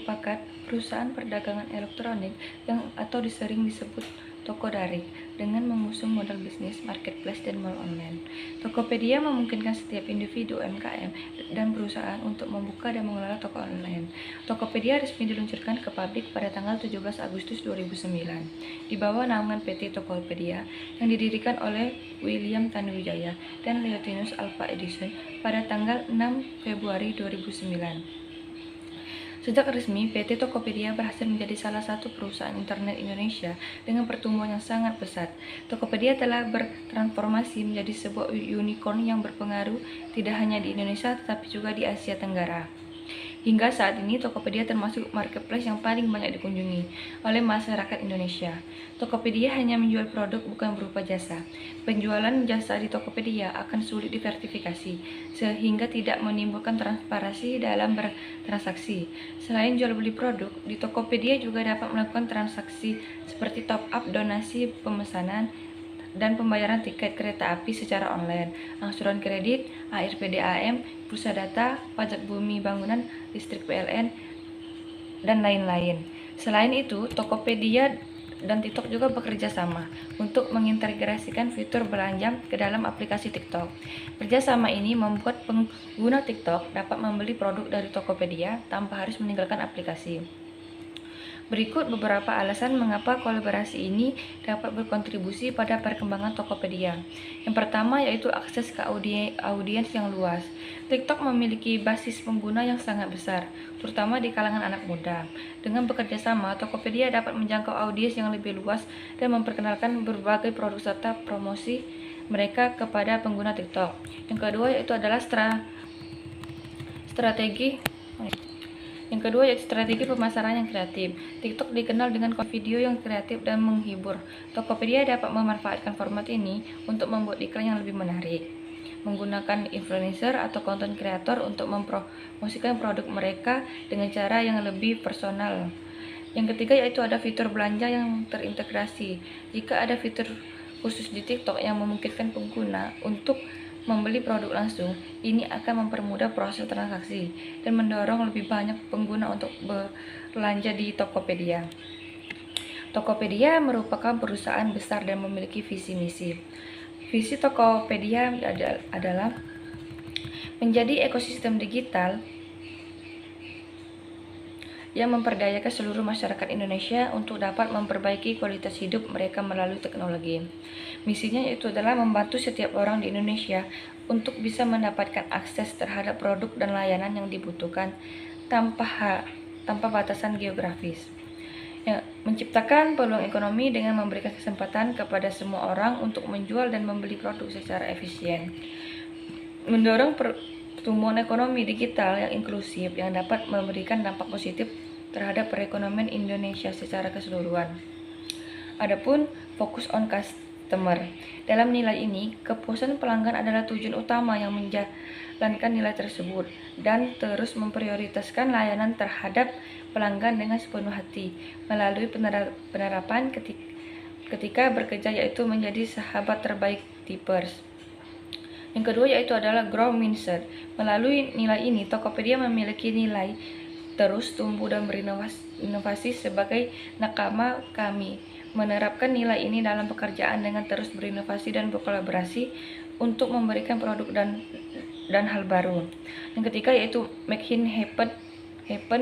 merupakan perusahaan perdagangan elektronik atau sering disebut toko daring dengan mengusung model bisnis marketplace dan mall online. Tokopedia memungkinkan setiap individu, UMKM, dan perusahaan untuk membuka dan mengelola toko online. Tokopedia resmi diluncurkan ke publik pada tanggal 17 Agustus 2009 di bawah naungan PT Tokopedia yang didirikan oleh William Tanuwijaya dan Leontinus Alpha Edison pada tanggal 6 Februari 2009. Sejak resmi, PT Tokopedia berhasil menjadi salah satu perusahaan internet Indonesia dengan pertumbuhan yang sangat pesat. Tokopedia telah bertransformasi menjadi sebuah unicorn yang berpengaruh tidak hanya di Indonesia tetapi juga di Asia Tenggara. Hingga saat ini, Tokopedia termasuk marketplace yang paling banyak dikunjungi oleh masyarakat Indonesia. Tokopedia hanya menjual produk bukan berupa jasa. Penjualan jasa di Tokopedia akan sulit diverifikasi, sehingga tidak menimbulkan transparansi dalam bertransaksi. Selain jual beli produk, di Tokopedia juga dapat melakukan transaksi seperti top up, donasi, pemesanan, dan pembayaran tiket kereta api secara online, angsuran kredit, ARPDAM, pulsa data, pajak bumi bangunan, listrik PLN, dan lain-lain. Selain itu, Tokopedia dan TikTok juga bekerja sama untuk mengintegrasikan fitur belanja ke dalam aplikasi TikTok. Kerjasama ini membuat pengguna TikTok dapat membeli produk dari Tokopedia tanpa harus meninggalkan aplikasi. Berikut beberapa alasan mengapa kolaborasi ini dapat berkontribusi pada perkembangan Tokopedia. Yang pertama yaitu akses ke audiens yang luas. TikTok memiliki basis pengguna yang sangat besar, terutama di kalangan anak muda. Dengan bekerja sama, Tokopedia dapat menjangkau audiens yang lebih luas dan memperkenalkan berbagai produk serta promosi mereka kepada pengguna TikTok. Yang kedua yaitu strategi pemasaran yang kreatif. TikTok dikenal dengan konten video yang kreatif dan menghibur. Tokopedia dapat memanfaatkan format ini untuk membuat iklan yang lebih menarik, menggunakan influencer atau konten kreator untuk mempromosikan produk mereka dengan cara yang lebih personal. Yang ketiga yaitu ada fitur belanja yang terintegrasi. Jika ada fitur khusus di TikTok yang memungkinkan pengguna untuk membeli produk langsung, ini akan mempermudah proses transaksi dan mendorong lebih banyak pengguna untuk belanja di Tokopedia. Tokopedia merupakan perusahaan besar dan memiliki visi misi. Visi Tokopedia adalah menjadi ekosistem digital yang memperdayakan seluruh masyarakat Indonesia untuk dapat memperbaiki kualitas hidup mereka melalui teknologi. Misinya yaitu adalah membantu setiap orang di Indonesia untuk bisa mendapatkan akses terhadap produk dan layanan yang dibutuhkan tanpa batasan geografis. Menciptakan peluang ekonomi dengan memberikan kesempatan kepada semua orang untuk menjual dan membeli produk secara efisien. Mendorong pertumbuhan ekonomi digital yang inklusif yang dapat memberikan dampak positif terhadap perekonomian Indonesia secara keseluruhan. Adapun fokus on customer. Dalam nilai ini, kepuasan pelanggan adalah tujuan utama yang menjalankan nilai tersebut dan terus memprioritaskan layanan terhadap pelanggan dengan sepenuh hati melalui penerapan ketika bekerja yaitu menjadi sahabat terbaik tipers. Yang kedua yaitu adalah growth mindset. Melalui nilai ini, Tokopedia memiliki nilai terus tumbuh dan berinovasi sebagai nakama kami. Menerapkan nilai ini dalam pekerjaan dengan terus berinovasi dan berkolaborasi untuk memberikan produk dan hal baru. Yang ketiga yaitu make it happen,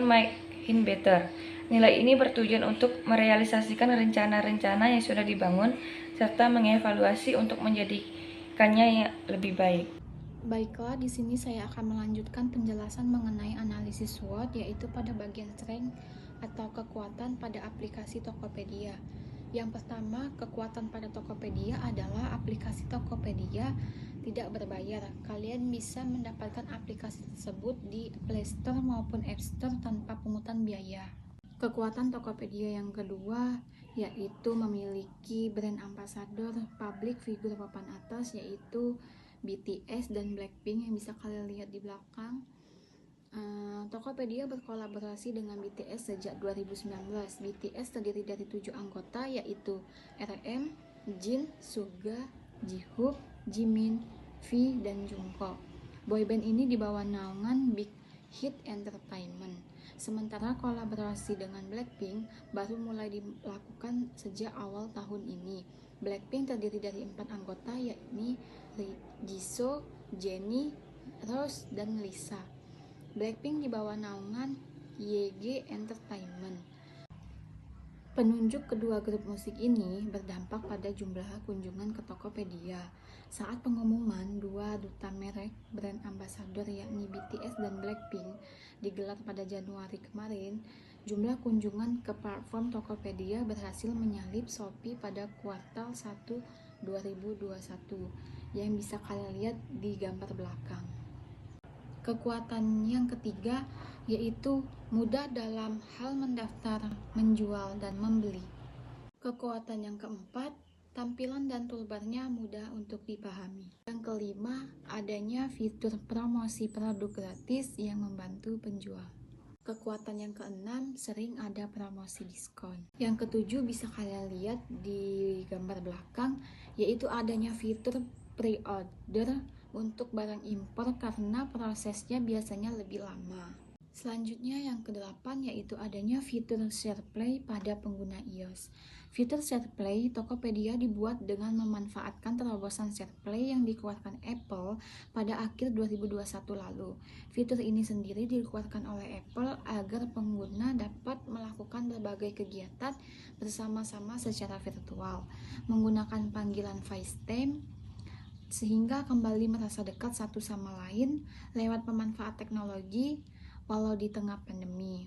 make it better. Nilai ini bertujuan untuk merealisasikan rencana-rencana yang sudah dibangun serta mengevaluasi untuk menjadikannya yang lebih baik. Baiklah, di sini saya akan melanjutkan penjelasan mengenai analisis SWOT, yaitu pada bagian strength atau kekuatan pada aplikasi Tokopedia. Yang pertama, kekuatan pada Tokopedia adalah aplikasi Tokopedia tidak berbayar. Kalian bisa mendapatkan aplikasi tersebut di Play Store maupun App Store tanpa pungutan biaya. Kekuatan Tokopedia yang kedua yaitu memiliki brand ambassador public figure papan atas, yaitu BTS dan Blackpink yang bisa kalian lihat di belakang. Tokopedia berkolaborasi dengan BTS sejak 2019. BTS terdiri dari 7 anggota yaitu RM, Jin, Suga, Jihoop, Jimin, V, dan Jungkook. Boyband ini di bawah naungan Big Hit Entertainment. Sementara kolaborasi dengan Blackpink baru mulai dilakukan sejak awal tahun ini. Blackpink terdiri dari 4 anggota, yakni Jisoo, Jennie, Rose, dan Lisa. Blackpink di bawah naungan YG Entertainment. Penunjuk kedua grup musik ini berdampak pada jumlah kunjungan ke Tokopedia. Saat pengumuman dua duta merek brand ambasador yakni BTS dan Blackpink digelar pada Januari kemarin, jumlah kunjungan ke platform Tokopedia berhasil menyalip Shopee pada kuartal 1 2021 yang bisa kalian lihat di gambar belakang. Kekuatan yang ketiga yaitu mudah dalam hal mendaftar, menjual, dan membeli. Kekuatan yang keempat, tampilan dan toolbarnya mudah untuk dipahami. Yang kelima, adanya fitur promosi produk gratis yang membantu penjual. Kekuatan yang keenam, sering ada promosi diskon. Yang ketujuh bisa kalian lihat di gambar belakang, yaitu adanya fitur pre-order untuk barang impor karena prosesnya biasanya lebih lama. Selanjutnya yang kedelapan yaitu adanya fitur SharePlay pada pengguna iOS. Fitur SharePlay Tokopedia dibuat dengan memanfaatkan terobosan SharePlay yang dikeluarkan Apple pada akhir 2021 lalu. Fitur ini sendiri dikeluarkan oleh Apple agar pengguna dapat melakukan berbagai kegiatan bersama-sama secara virtual, menggunakan panggilan FaceTime, sehingga kembali merasa dekat satu sama lain lewat pemanfaat teknologi walau di tengah pandemi.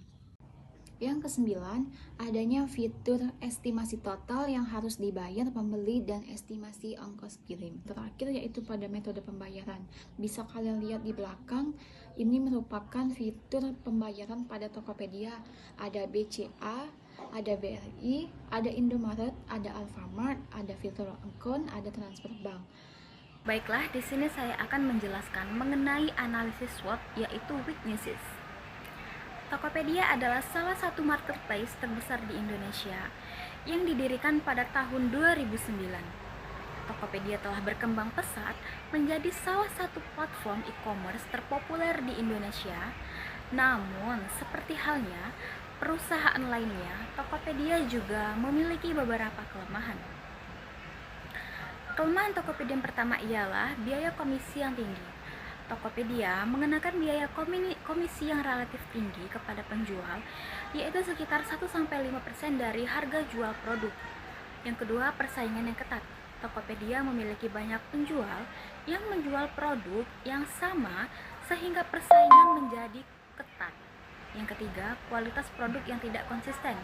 Yang kesembilan, adanya fitur estimasi total yang harus dibayar pembeli dan estimasi ongkos kirim. Terakhir yaitu pada metode pembayaran. Bisa kalian lihat di belakang, ini merupakan fitur pembayaran pada Tokopedia. Ada BCA, ada BRI, ada Indomaret, ada Alfamart, ada fitur account, ada transfer bank. Baiklah, di sini saya akan menjelaskan mengenai analisis SWOT yaitu weaknesses. Tokopedia adalah salah satu marketplace terbesar di Indonesia yang didirikan pada tahun 2009. Tokopedia telah berkembang pesat menjadi salah satu platform e-commerce terpopuler di Indonesia. Namun, seperti halnya perusahaan lainnya, Tokopedia juga memiliki beberapa kelemahan. Kelemahan Tokopedia yang pertama ialah biaya komisi yang tinggi. Tokopedia mengenakan biaya komisi yang relatif tinggi kepada penjual, yaitu sekitar 1-5% dari harga jual produk. Yang kedua, persaingan yang ketat. Tokopedia memiliki banyak penjual yang menjual produk yang sama sehingga persaingan menjadi ketat. Yang ketiga, kualitas produk yang tidak konsisten.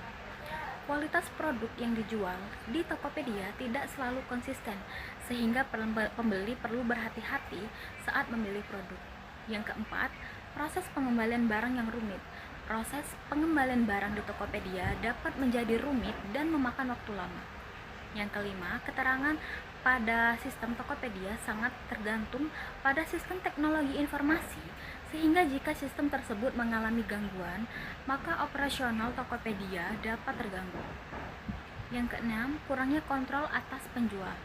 Kualitas produk yang dijual di Tokopedia tidak selalu konsisten, sehingga pembeli perlu berhati-hati saat memilih produk. Yang keempat, proses pengembalian barang yang rumit. Proses pengembalian barang di Tokopedia dapat menjadi rumit dan memakan waktu lama. Yang kelima, keterangan pada sistem Tokopedia sangat tergantung pada sistem teknologi informasi, sehingga jika sistem tersebut mengalami gangguan, maka operasional Tokopedia dapat terganggu. Yang keenam, kurangnya kontrol atas penjual.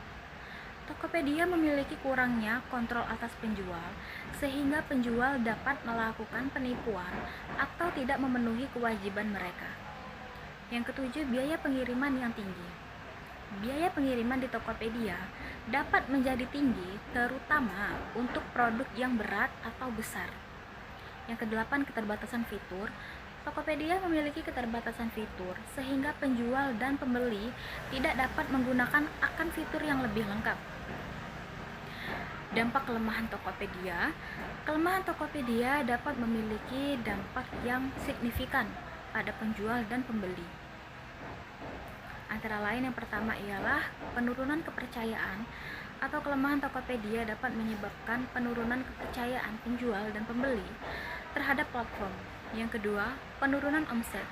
Tokopedia memiliki kurangnya kontrol atas penjual, sehingga penjual dapat melakukan penipuan atau tidak memenuhi kewajiban mereka. Yang ketujuh, biaya pengiriman yang tinggi. Biaya pengiriman di Tokopedia dapat menjadi tinggi, terutama untuk produk yang berat atau besar. Yang kedelapan, keterbatasan fitur. Tokopedia memiliki keterbatasan fitur, sehingga penjual dan pembeli tidak dapat menggunakan akan fitur yang lebih lengkap. Dampak kelemahan Tokopedia. Kelemahan Tokopedia dapat memiliki dampak yang signifikan pada penjual dan pembeli. Antara lain, yang pertama ialah penurunan kepercayaan atau kelemahan Tokopedia dapat menyebabkan penurunan kepercayaan penjual dan pembeli terhadap platform. Yang kedua, penurunan omset.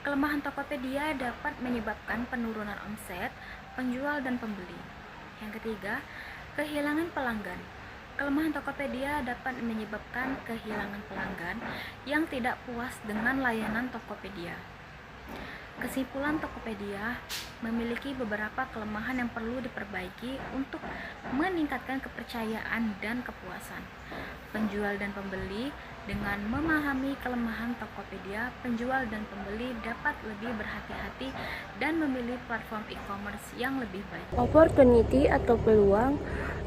Kelemahan Tokopedia dapat menyebabkan penurunan omset penjual dan pembeli. Yang ketiga, kehilangan pelanggan. Kelemahan Tokopedia dapat menyebabkan kehilangan pelanggan yang tidak puas dengan layanan Tokopedia. Kesimpulan Tokopedia, memiliki beberapa kelemahan yang perlu diperbaiki untuk meningkatkan kepercayaan dan kepuasan penjual dan pembeli. Dengan memahami kelemahan Tokopedia, penjual dan pembeli dapat lebih berhati-hati dan memilih platform e-commerce yang lebih baik. Opportunity atau peluang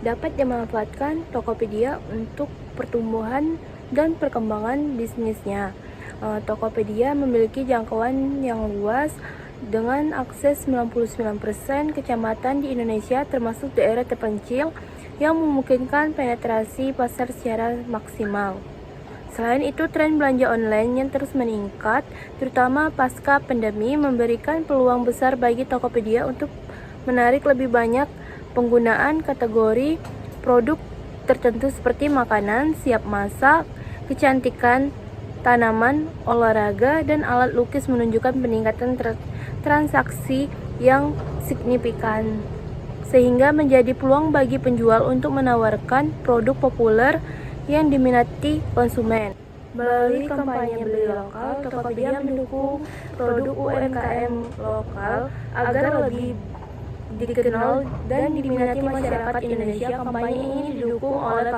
dapat dimanfaatkan Tokopedia untuk pertumbuhan dan perkembangan bisnisnya. Tokopedia memiliki jangkauan yang luas dengan akses 99% kecamatan di Indonesia termasuk daerah terpencil yang memungkinkan penetrasi pasar secara maksimal. Selain itu, tren belanja online yang terus meningkat, terutama pasca pandemi, memberikan peluang besar bagi Tokopedia untuk menarik lebih banyak penggunaan kategori produk tertentu seperti makanan, siap masak, kecantikan, tanaman, olahraga, dan alat lukis menunjukkan peningkatan transaksi yang signifikan, sehingga menjadi peluang bagi penjual untuk menawarkan produk populer yang diminati konsumen. Melalui kampanye beli lokal, Tokopedia mendukung produk UMKM lokal agar lebih dikenal dan diminati masyarakat Indonesia. Kampanye ini didukung oleh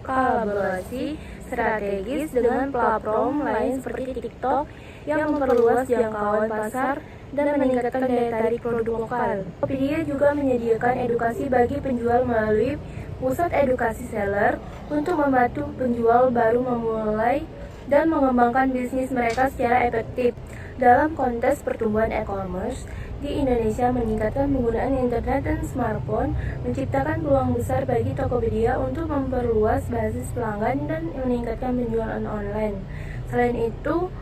kolaborasi strategis dengan platform lain seperti TikTok yang memperluas jangkauan pasar dan meningkatkan daya tarik produk lokal. Tokopedia juga menyediakan edukasi bagi penjual melalui pusat edukasi seller untuk membantu penjual baru memulai dan mengembangkan bisnis mereka secara efektif. Dalam konteks pertumbuhan e-commerce di Indonesia, meningkatkan penggunaan internet dan smartphone menciptakan peluang besar bagi Tokopedia untuk memperluas basis pelanggan dan meningkatkan penjualan online. Selain itu,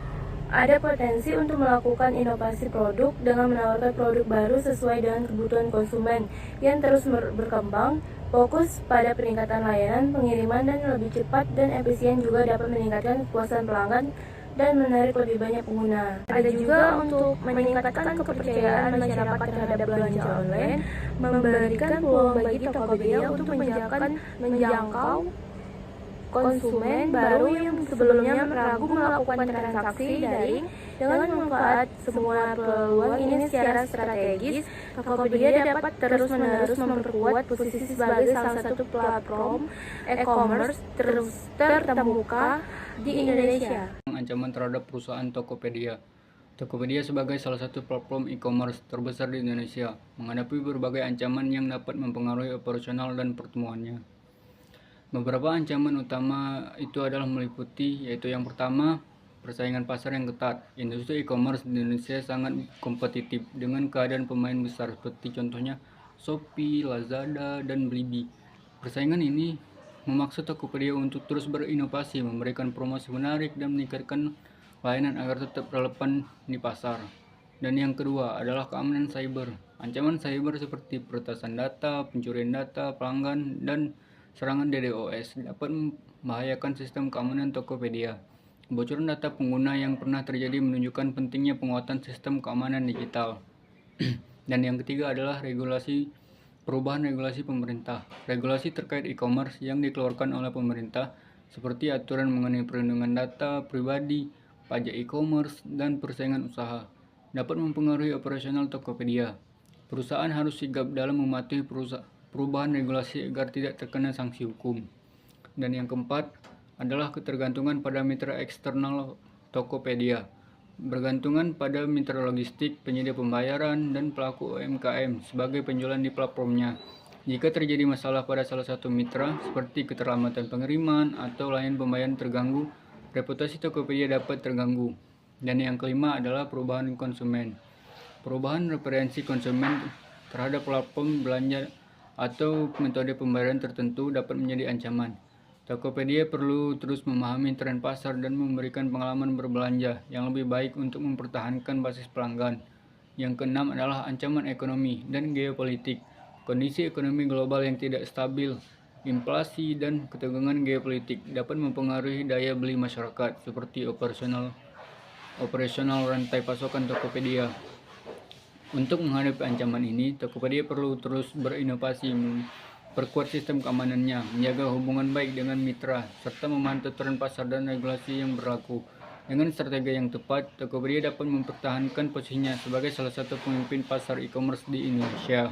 ada potensi untuk melakukan inovasi produk dengan menawarkan produk baru sesuai dengan kebutuhan konsumen yang terus berkembang. Fokus pada peningkatan layanan, pengiriman, dan lebih cepat dan efisien juga dapat meningkatkan kepuasan pelanggan dan menarik lebih banyak pengguna. Ada juga untuk meningkatkan kepercayaan masyarakat terhadap belanja online, memberikan peluang bagi Tokopedia untuk menjangkau konsumen baru yang sebelumnya ragu melakukan transaksi daring. Dengan memanfaat semua peluang ini secara strategis, Tokopedia dapat terus-menerus memperkuat posisi sebagai salah satu platform e-commerce terkemuka di Indonesia. Ancaman terhadap perusahaan Tokopedia. Tokopedia sebagai salah satu platform e-commerce terbesar di Indonesia menghadapi berbagai ancaman yang dapat mempengaruhi operasional dan pertumbuhannya. Beberapa ancaman utama itu adalah meliputi, yaitu yang pertama, persaingan pasar yang ketat. Industri e-commerce di Indonesia sangat kompetitif dengan keadaan pemain besar seperti contohnya Shopee, Lazada, dan Blibli. Persaingan ini memaksa Tokopedia untuk terus berinovasi, memberikan promosi menarik, dan meningkatkan layanan agar tetap relevan di pasar. Dan yang kedua adalah keamanan cyber. Ancaman cyber seperti peretasan data, pencurian data pelanggan, dan serangan DDoS dapat membahayakan sistem keamanan Tokopedia. Kebocoran data pengguna yang pernah terjadi menunjukkan pentingnya penguatan sistem keamanan digital. Dan yang ketiga adalah perubahan regulasi pemerintah. Regulasi terkait e-commerce yang dikeluarkan oleh pemerintah seperti aturan mengenai perlindungan data pribadi, pajak e-commerce, dan persaingan usaha dapat mempengaruhi operasional Tokopedia. Perusahaan harus sigap dalam mematuhi perubahan regulasi agar tidak terkena sanksi hukum. Dan yang keempat adalah ketergantungan pada mitra eksternal Tokopedia. Bergantungan pada mitra logistik, penyedia pembayaran, dan pelaku UMKM sebagai penjualan di platformnya. Jika terjadi masalah pada salah satu mitra, seperti keterlambatan pengiriman atau layanan pembayaran terganggu, reputasi Tokopedia dapat terganggu. Dan yang kelima adalah perubahan konsumen. Perubahan referensi konsumen terhadap platform belanja atau metode pembayaran tertentu dapat menjadi ancaman. Tokopedia perlu terus memahami tren pasar dan memberikan pengalaman berbelanja yang lebih baik untuk mempertahankan basis pelanggan. Yang keenam adalah ancaman ekonomi dan geopolitik. Kondisi ekonomi global yang tidak stabil, inflasi, dan ketegangan geopolitik dapat mempengaruhi daya beli masyarakat seperti operasional rantai pasokan Tokopedia. Untuk menghadapi ancaman ini, Tokopedia perlu terus berinovasi, perkuat sistem keamanannya, menjaga hubungan baik dengan mitra, serta memantau tren pasar dan regulasi yang berlaku. Dengan strategi yang tepat, Tokopedia dapat mempertahankan posisinya sebagai salah satu pemimpin pasar e-commerce di Indonesia.